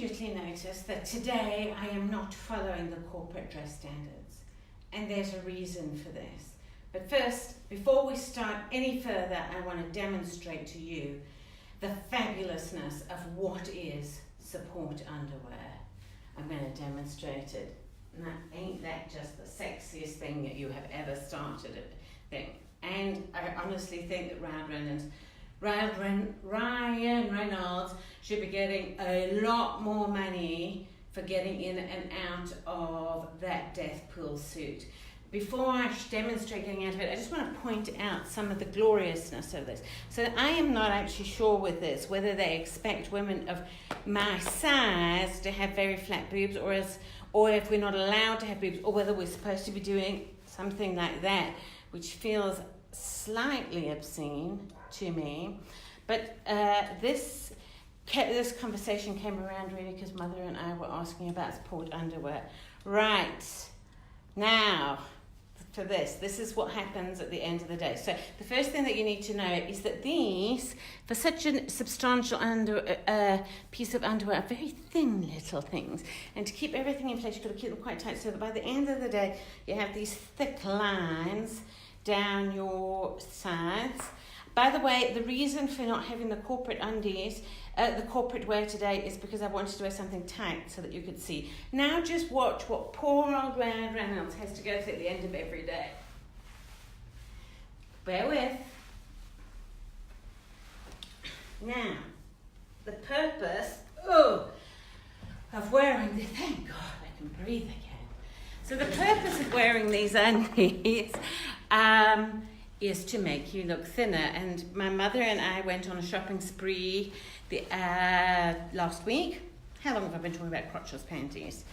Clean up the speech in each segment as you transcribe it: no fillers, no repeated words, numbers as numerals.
immediately notice that today I am not following the corporate dress standards. And there's a reason for this. But first, before we start any further, I want to demonstrate to you the fabulousness of what is support underwear. I'm going to demonstrate it. Now, ain't that just the sexiest thing that you have ever started a thing? And I honestly think that Ryan Reynolds should be getting a lot more money for getting in and out of that death pool suit. Before I demonstrate getting out of it, I just want to point out some of the gloriousness of this. So I am not actually sure with this whether they expect women of my size to have very flat boobs, or if we're not allowed to have boobs, or whether we're supposed to be doing something like that, which feels slightly obscene to me. But this conversation came around really because Mother and I were asking about support underwear. Right, now, for this is what happens at the end of the day. So the first thing that you need to know is that these, for such a substantial piece of underwear, are very thin little things. And to keep everything in place, you've got to keep them quite tight so that by the end of the day, you have these thick lines down your sides. By the way, the reason for not having the corporate undies, the corporate wear today, is because I wanted to wear something tight so that you could see. Now just watch what poor old Ryan Reynolds has to go through at the end of every day. Bear with. Now, the purpose of wearing this, thank God I can breathe again. So the purpose of wearing these undies is to make you look thinner. And my mother and I went on a shopping spree last week. How long have I been talking about crotchless panties?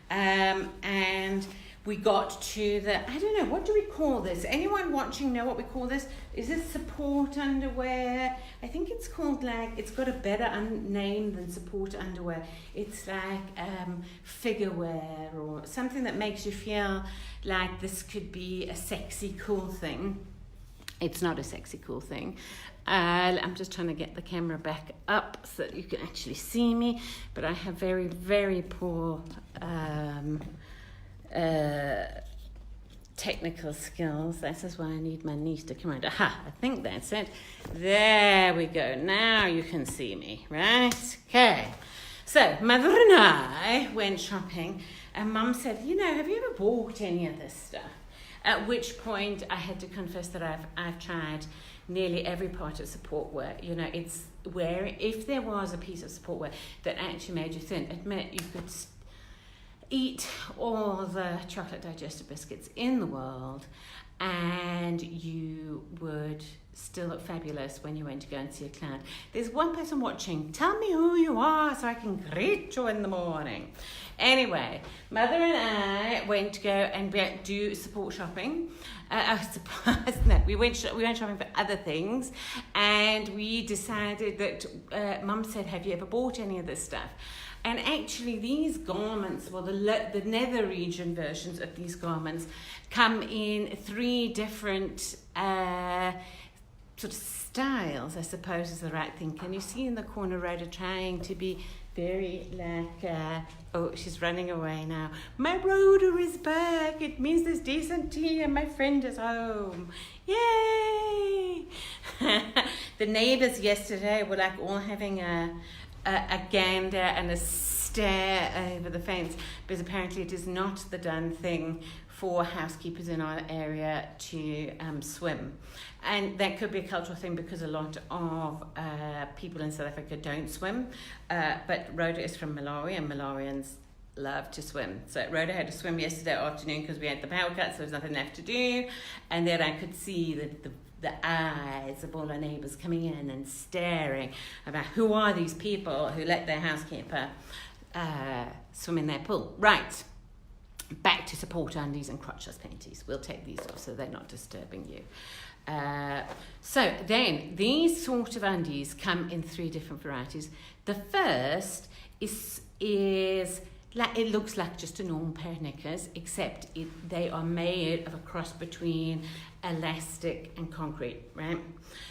And we got to I don't know, what do we call this? Anyone watching know what we call this? Is this support underwear? I think it's called it's got a better name than support underwear. It's like figure wear or something that makes you feel like this could be a sexy, cool thing. It's not a sexy, cool thing. I'm just trying to get the camera back up so that you can actually see me, but I have very, very poor technical skills. This is why I need my niece to come around. Aha, I think that's it. There we go. Now you can see me, right? Okay. So, Mother and I went shopping, and Mum said, have you ever bought any of this stuff? At which point I had to confess that I've tried nearly every part of support wear. It's where if there was a piece of support wear that actually made you thin, it meant you could eat all the chocolate digestive biscuits in the world and you would still look fabulous when you went to go and see a client. There's one person watching. Tell me who you are so I can greet you in the morning. Anyway, Mother and I went to go and do support shopping. We went shopping for other things, and we decided that Mum said, have you ever bought any of this stuff? And actually these garments, well, the nether region versions of these garments come in 3 different sort of styles, I suppose is the right thing. Can you see in the corner Rhoda trying to be very she's running away now. My Rhoda is back. It means there's decent tea and my friend is home. Yay! The neighbours yesterday were all having a gander and a stare over the fence, because apparently it is not the done thing for housekeepers in our area to swim. And that could be a cultural thing because a lot of people in South Africa don't swim. But Rhoda is from Malawi, and Malawians love to swim. So Rhoda had to swim yesterday afternoon because we had the power cut, so there was nothing left to do. And then I could see the eyes of all our neighbours coming in and staring about who are these people who let their housekeeper swim in their pool. Right. Back to support undies and crotchless panties. We'll take these off so they're not disturbing you. So then, these sort of undies come in 3 different varieties. The first is it looks like just a normal pair of knickers, except they are made of a cross between elastic and concrete, right?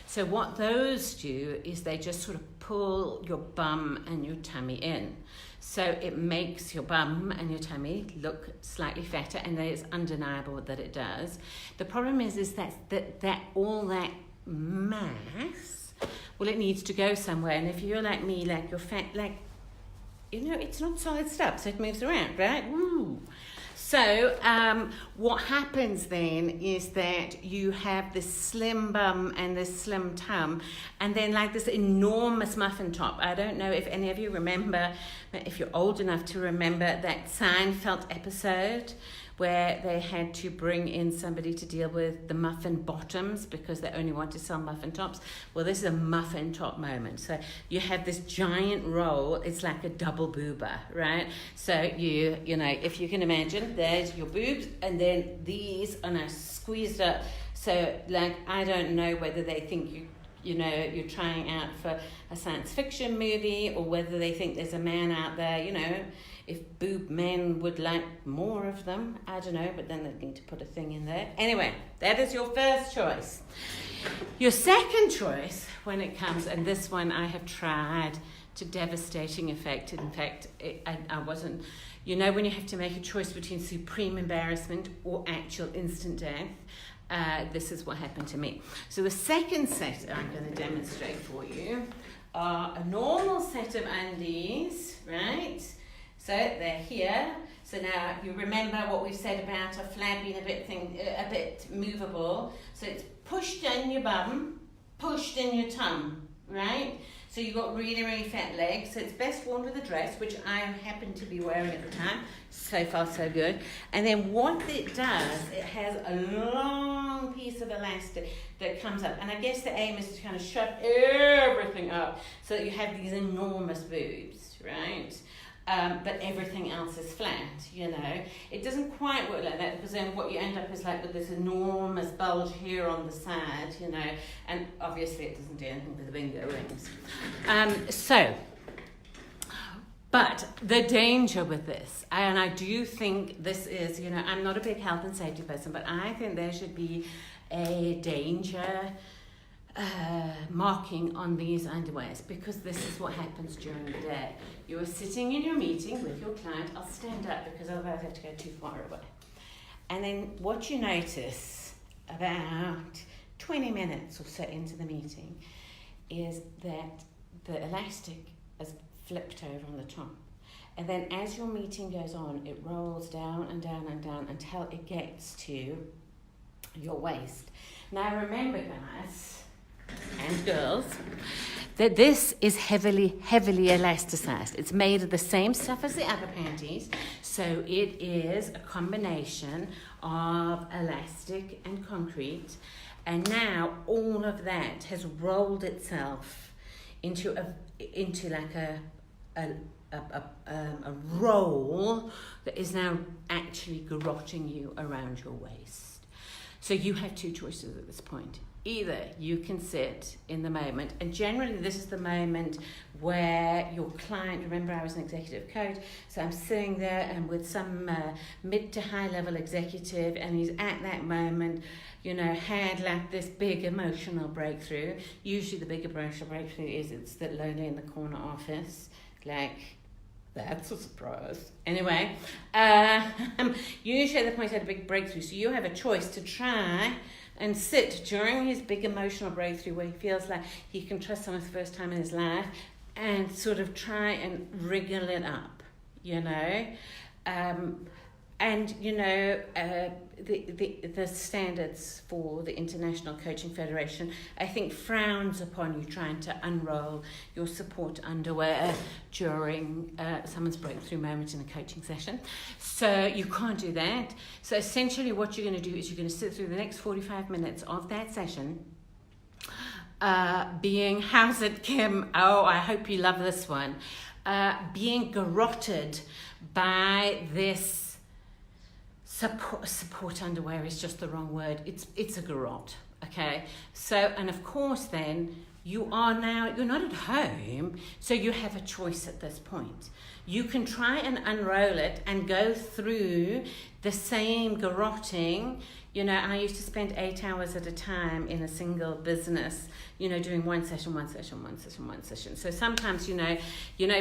So what those do is they just sort of pull your bum and your tummy in. So it makes your bum and your tummy look slightly fatter, and it's undeniable that it does. The problem is that all that mass, well, it needs to go somewhere. And if you're like me, like you're fat, like, it's not solid stuff, so it moves around, right? Woo. So what happens then is that you have this slim bum and this slim tum, and then like this enormous muffin top. I don't know if any of you remember, if you're old enough to remember that Seinfeld episode where they had to bring in somebody to deal with the muffin bottoms because they only want to sell muffin tops. Well, this is a muffin top moment. So you have this giant roll. It's like a double boober, right? So you know, if you can imagine, there's your boobs, and then these are now squeezed up. So like, I don't know whether they think you're trying out for a science fiction movie, or whether they think there's a man out there, if boob men would like more of them, I don't know, but then they need to put a thing in there. Anyway, that is your first choice. Your second choice, when it comes, and this one I have tried to devastating effect. In fact, I wasn't, when you have to make a choice between supreme embarrassment or actual instant death, this is what happened to me. So the second set I'm going to demonstrate for you are a normal set of undies, right? So they're here. So now you remember what we've said about a flab being a bit movable. So it's pushed in your bum, pushed in your tum, right? So you've got really, really fat legs. So it's best worn with a dress, which I happen to be wearing at the time. So far, so good. And then what it does, it has a long piece of elastic that comes up. And I guess the aim is to kind of shove everything up so that you have these enormous boobs, right? But everything else is flat, It doesn't quite work like that, because then what you end up is like with this enormous bulge here on the side, and obviously it doesn't do anything with the bingo rings. But the danger with this, and I do think this is, I'm not a big health and safety person, but I think there should be a danger marking on these underwears, because this is what happens during the day. You are sitting in your meeting with your client. I'll stand up because otherwise I have to go too far away. And then what you notice about 20 minutes or so into the meeting is that the elastic is flipped over on the top. And then as your meeting goes on, it rolls down and down and down until it gets to your waist. Now remember, guys and girls, that this is heavily elasticized. It's made of the same stuff as the other panties, so it is a combination of elastic and concrete, and now all of that has rolled itself into like a roll that is now actually garroting you around your waist. So you have two choices at this point. Either you can sit in the moment, and generally this is the moment where your client, remember I was an executive coach, so I'm sitting there and with some mid to high level executive, and he's at that moment, had like this big emotional breakthrough. Usually the big emotional breakthrough is it's the lonely in the corner office, like, that's a surprise. Anyway, usually at the point he had a big breakthrough, so you have a choice to try and sit during his big emotional breakthrough where he feels like he can trust someone for the first time in his life, and sort of try and wriggle it up, the standards for the International Coaching Federation, I think, frowns upon you trying to unroll your support underwear during someone's breakthrough moment in a coaching session. So you can't do that. So essentially what you're going to do is you're going to sit through the next 45 minutes of that session being, how's it, Kim? Oh, I hope you love this one. Being garroted by this support underwear is just the wrong word. It's a garrote, okay? So, and of course then, you're not at home, so you have a choice at this point. You can try and unroll it and go through the same garroting. You know, I used to spend 8 hours at a time in a single business, you know, doing one session. So sometimes, you know,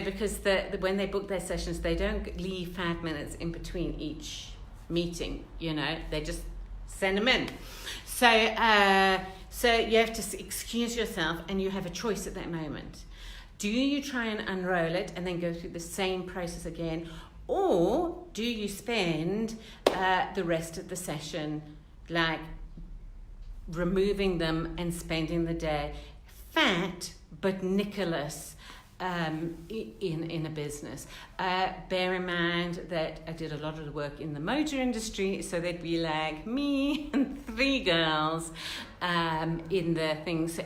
because when they book their sessions, they don't leave 5 minutes in between each meeting, you know, they just send them in. So you have to excuse yourself, and you have a choice at that moment. Do you try and unroll it and then go through the same process again, or do you spend the rest of the session like removing them and spending the day fat but Nicholas in a business? Bear in mind that I did a lot of the work in the motor industry, so there'd be like me and 3 girls in the things,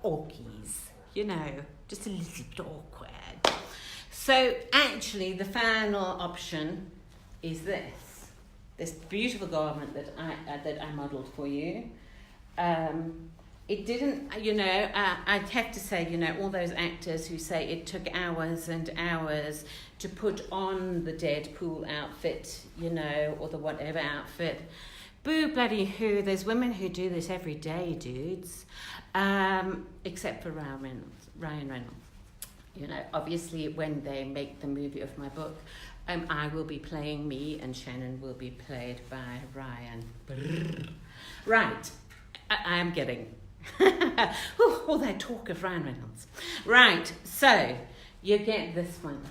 orkies, you know, just a little bit awkward. So actually the final option is this beautiful garment that I modelled for you. It didn't, you know, I'd have to say, you know, all those actors who say it took hours and hours to put on the Deadpool outfit, you know, or the whatever outfit. Boo bloody who, there's women who do this every day, dudes. Except for Ryan Reynolds. You know, obviously when they make the movie of my book, I will be playing me and Shannon will be played by Ryan. Brrr. Right, I am getting all that talk of Ryan Reynolds. Right, so you get this one,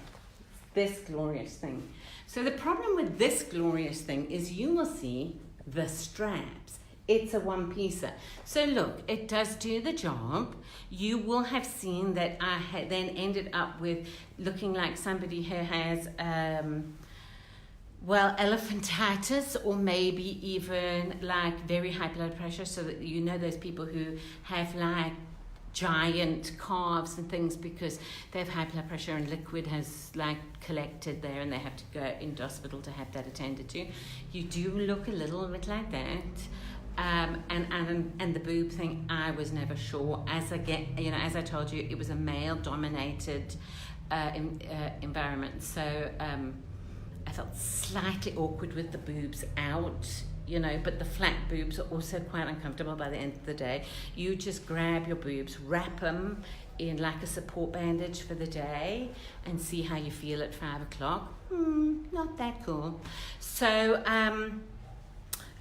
this glorious thing. So the problem with this glorious thing is you will see the straps. It's a one-piecer. So look, it does do the job. You will have seen that I had then ended up with looking like somebody who has, elephantitis, or maybe even like very high blood pressure, so that you know those people who have like giant calves and things because they have high blood pressure and liquid has like collected there and they have to go into hospital to have that attended to. You do look a little bit like that. And the boob thing, I was never sure. As I told you, it was a male-dominated environment, so I felt slightly awkward with the boobs out, you know, but the flat boobs are also quite uncomfortable by the end of the day. You just grab your boobs, wrap them in like a support bandage for the day, and see how you feel at 5 o'clock. Not that cool. So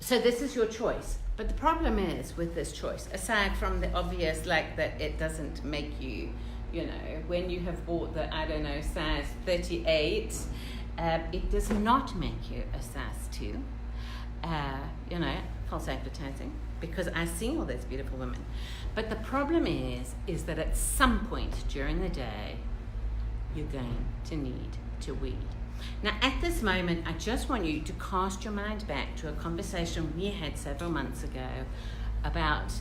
this is your choice. But the problem is with this choice, aside from the obvious, like that it doesn't make you, you know, when you have bought the, I don't know, size 38, it does not make you a size 2, you know, false advertising, because I see all those beautiful women. But the problem is that at some point during the day, you're going to need to wee. Now, at this moment, I just want you to cast your mind back to a conversation we had several months ago about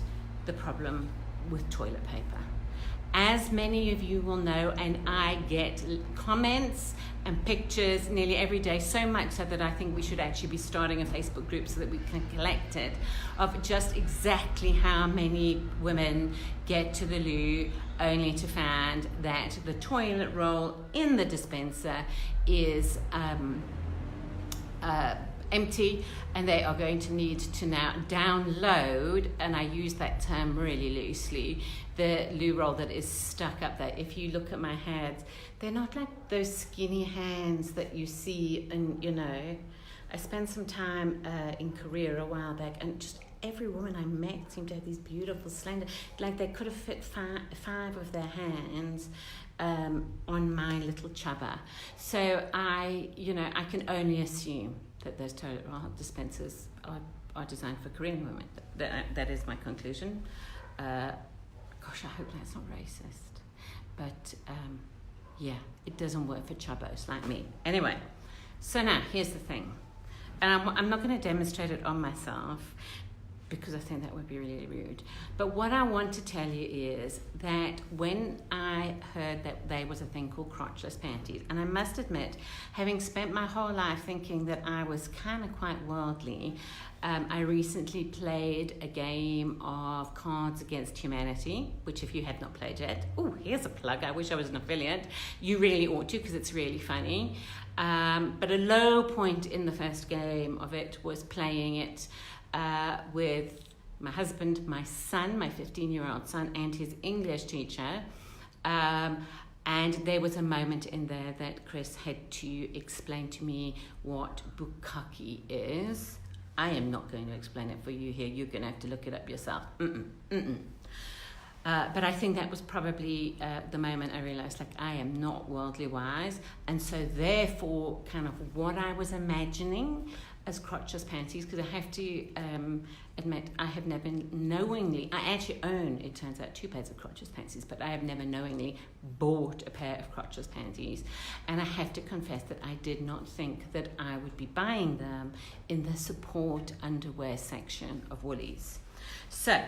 the problem with toilet paper. As many of you will know, and I get comments and pictures nearly every day, so much so that I think we should actually be starting a Facebook group so that we can collect it, of just exactly how many women get to the loo only to find that the toilet roll in the dispenser is empty, and they are going to need to now download, and I use that term really loosely, the loo roll that is stuck up there. If you look at my hands, they're not like those skinny hands that you see, and you know, I spent some time in Korea a while back, and just every woman I met seemed to have these beautiful slender, like they could have fit five of their hands on my little chubba. So I can only assume that those toilet roll dispensers are designed for Korean women. That is my conclusion. Gosh, I hope that's not racist. But yeah, it doesn't work for chubbos like me. Anyway, so now here's the thing. And I'm not going to demonstrate it on myself, because I think that would be really rude. But what I want to tell you is that when I heard that there was a thing called crotchless panties, and I must admit, having spent my whole life thinking that I was kind of quite worldly, I recently played a game of Cards Against Humanity, which if you had not played yet, oh, here's a plug, I wish I was an affiliate. You really ought to, because it's really funny. But a low point in the first game of it was playing it with my husband, my son, my 15-year-old son, and his English teacher. And there was a moment in there that Chris had to explain to me what bukkake is. I am not going to explain it for you here. You're going to have to look it up yourself. But I think that was probably the moment I realized, like, I am not worldly wise. And so therefore, kind of what I was imagining as crotchless panties, because I have to admit, I have never knowingly, I actually own, it turns out, 2 pairs of crotchless panties, but I have never knowingly bought a pair of crotchless panties. And I have to confess that I did not think that I would be buying them in the support underwear section of Woolies. So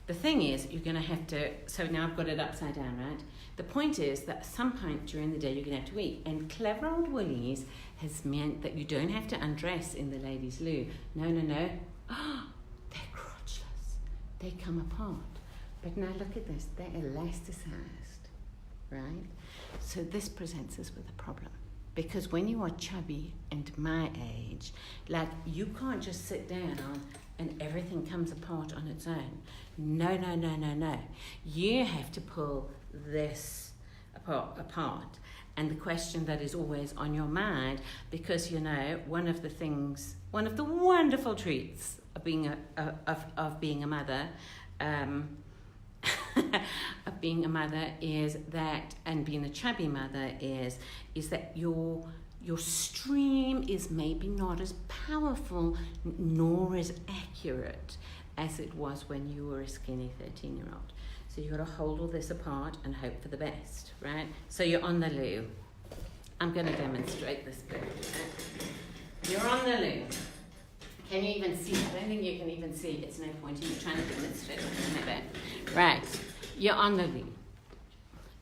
the thing is, you're going to have to, so now I've got it upside down, right? The point is that at some point during the day you're going to have to eat. And clever old Woolies has meant that you don't have to undress in the ladies' loo. No. Oh, they're crotchless. They come apart. But now look at this. They're elasticized, right? So this presents us with a problem. Because when you are chubby and my age, like, you can't just sit down and everything comes apart on its own. No. You have to pull this apart. And the question that is always on your mind, because, you know, one of the wonderful treats of being a mother, of being a mother is that, and being a chubby mother is that your stream is maybe not as powerful nor as accurate as it was when you were a skinny 13-year-old. So you've got to hold all this apart and hope for the best, right? So you're on the loo. I'm going to demonstrate this bit. Right? You're on the loo. Can you even see? I don't think you can even see. It's no point in you trying to demonstrate it. Right. You're on the loo.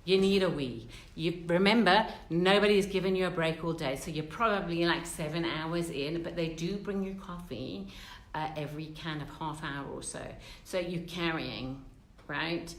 You need a wee. You remember, nobody's given you a break all day, so you're probably like 7 hours in, but they do bring you coffee every kind of half hour or so. So you're carrying, right?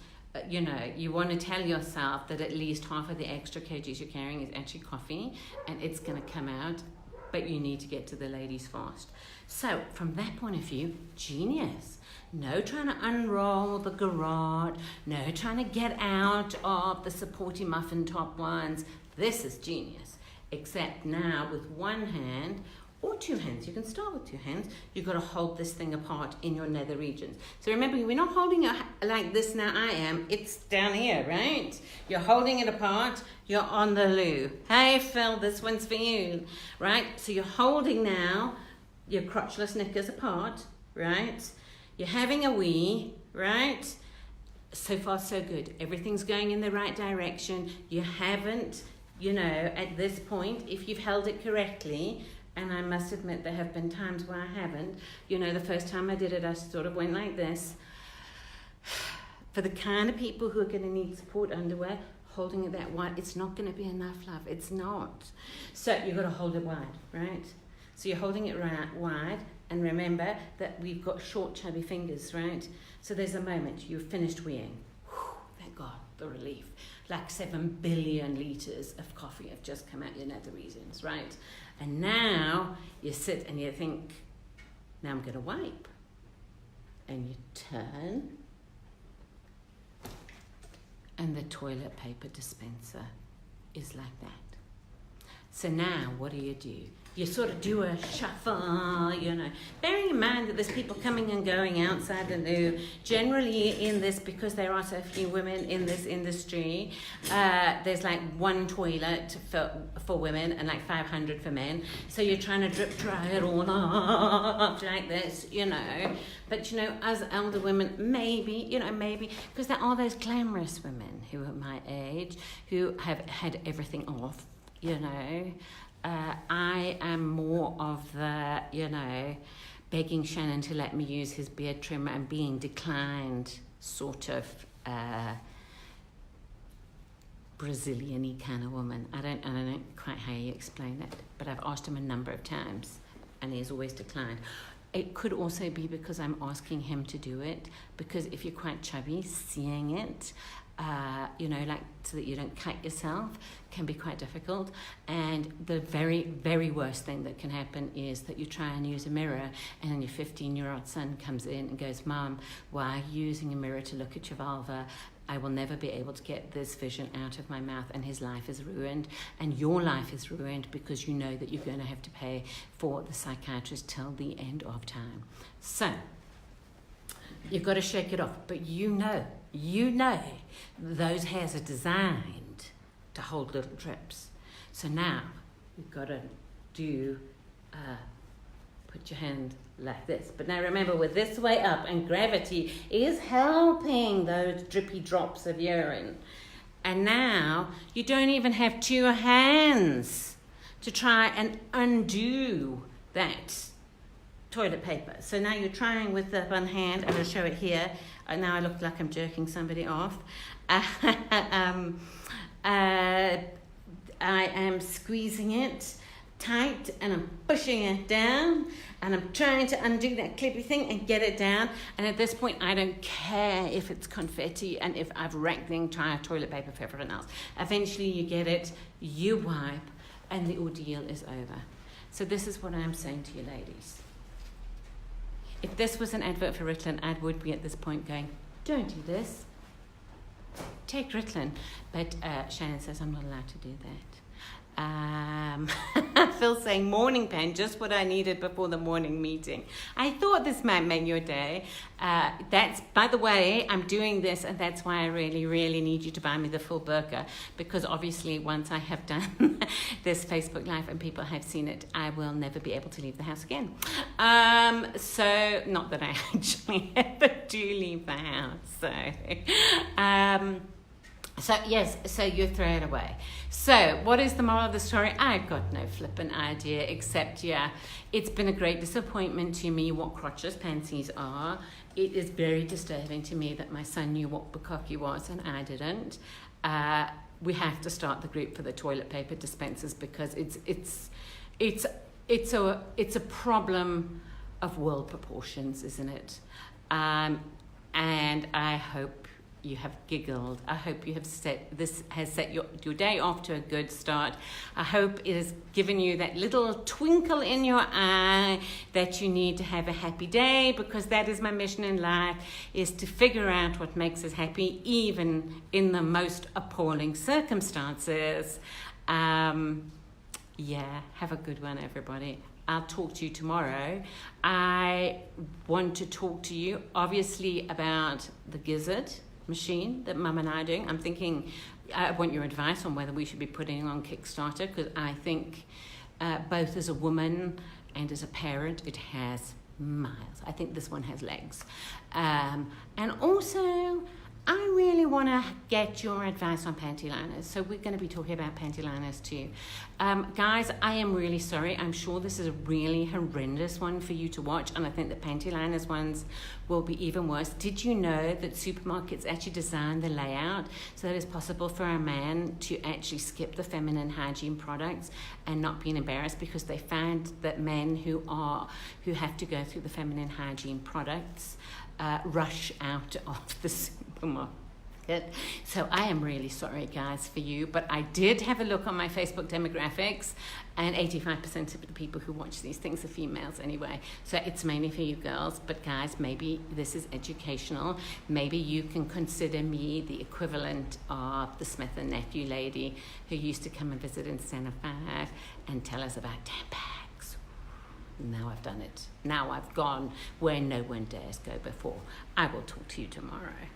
You know, you want to tell yourself that at least half of the extra kgs you're carrying is actually coffee, and it's going to come out, but you need to get to the ladies fast. So from that point of view, genius. No trying to unroll the garroted, no trying to get out of the supporty muffin top ones. This is genius. Except now with one hand, or 2 hands, you can start with 2 hands, you've got to hold this thing apart in your nether regions. So remember, we're not holding it like this now, I am, it's down here, right? You're holding it apart, you're on the loo. Hey Phil, this one's for you, right? So you're holding now your crotchless knickers apart, right? You're having a wee, right? So far so good. Everything's going in the right direction. You haven't, you know, at this point, if you've held it correctly, and I must admit there have been times where I haven't. You know, the first time I did it, I sort of went like this. For the kind of people who are going to need support underwear, holding it that wide, it's not going to be enough, love. It's not. So you've got to hold it wide, right? So you're holding it wide, and remember that we've got short, chubby fingers, right? So there's a moment you've finished weeing. Whew, thank God, the relief. Like 7 billion litres of coffee have just come out your nether regions, right? And now you sit and you think, now I'm going to wipe. And you turn, and the toilet paper dispenser is like that. So now what do? You sort of do a shuffle, you know, bearing in mind that there's people coming and going outside the loo. Generally in this, because there are so few women in this industry, there's like 1 toilet for women and like 500 for men. So you're trying to drip dry it all up like this, you know. But, you know, as elder women, maybe, because there are those glamorous women who are my age, who have had everything off, you know. I am more of the, you know, begging Shannon to let me use his beard trimmer and being declined, sort of Brazilian-y kind of woman. I don't know quite how you explain it, but I've asked him a number of times and he's always declined. It could also be because I'm asking him to do it, because if you're quite chubby, seeing it, like so that you don't cut yourself, can be quite difficult. And the very, very worst thing that can happen is that you try and use a mirror and then your 15-year-old son comes in and goes, "Mom, why are you using a mirror to look at your vulva? I will never be able to get this vision out of my mouth," and his life is ruined, and your life is ruined because you know that you're going to have to pay for the psychiatrist till the end of time. So you've got to shake it off, but you know those hairs are designed to hold little drips. So now you've got to do put your hand like this. But now remember, we're this way up and gravity is helping those drippy drops of urine. And now you don't even have two hands to try and undo that toilet paper. So now you're trying with the one hand. I'm going to show it here. Now I look like I'm jerking somebody off. I am squeezing it tight and I'm pushing it down and I'm trying to undo that clippy thing and get it down. And at this point, I don't care if it's confetti and if I've wrecked the entire toilet paper for everyone else. Eventually you get it, you wipe, and the ordeal is over. So this is what I'm saying to you ladies. If this was an advert for Ritalin, I would be at this point going, don't do this. Take Ritalin. But Shannon says I'm not allowed to do that. Phil saying, morning pain, just what I needed before the morning meeting. I thought this might make your day. That's, by the way, I'm doing this, and that's why I really, really need you to buy me the full burqa, because obviously once I have done this Facebook Live and people have seen it, I will never be able to leave the house again. So, not that I actually ever do leave the house, so yes, so you throw it away. So what is the moral of the story? I've got no flippant idea, except, it's been a great disappointment to me what crotchless panties are. It is very disturbing to me that my son knew what bukkake was and I didn't. We have to start the group for the toilet paper dispensers, because it's a problem of world proportions, isn't it? And I hope you have giggled. I hope you have has set your day off to a good start. I hope it has given you that little twinkle in your eye that you need to have a happy day, because that is my mission in life, is to figure out what makes us happy, even in the most appalling circumstances. Have a good one, everybody. I'll talk to you tomorrow. I want to talk to you, obviously, about the gizzard machine that Mum and I are doing. I'm thinking, I want your advice on whether we should be putting on Kickstarter, because I think both as a woman and as a parent, it has miles. I think this one has legs. And also, I really want to get your advice on panty liners. So we're going to be talking about panty liners too. Guys, I am really sorry. I'm sure this is a really horrendous one for you to watch, and I think the panty liners ones will be even worse. Did you know that supermarkets actually design the layout so that it's possible for a man to actually skip the feminine hygiene products and not being embarrassed, because they found that men who have to go through the feminine hygiene products rush out of the supermarket. So I am really sorry, guys, for you, but I did have a look on my Facebook demographics, and 85% of the people who watch these things are females anyway. So it's mainly for you girls, but guys, maybe this is educational. Maybe you can consider me the equivalent of the Smith and Nephew lady who used to come and visit in Center 5 and tell us about tampons. Now I've done it. Now I've gone where no one dares go before. I will talk to you tomorrow.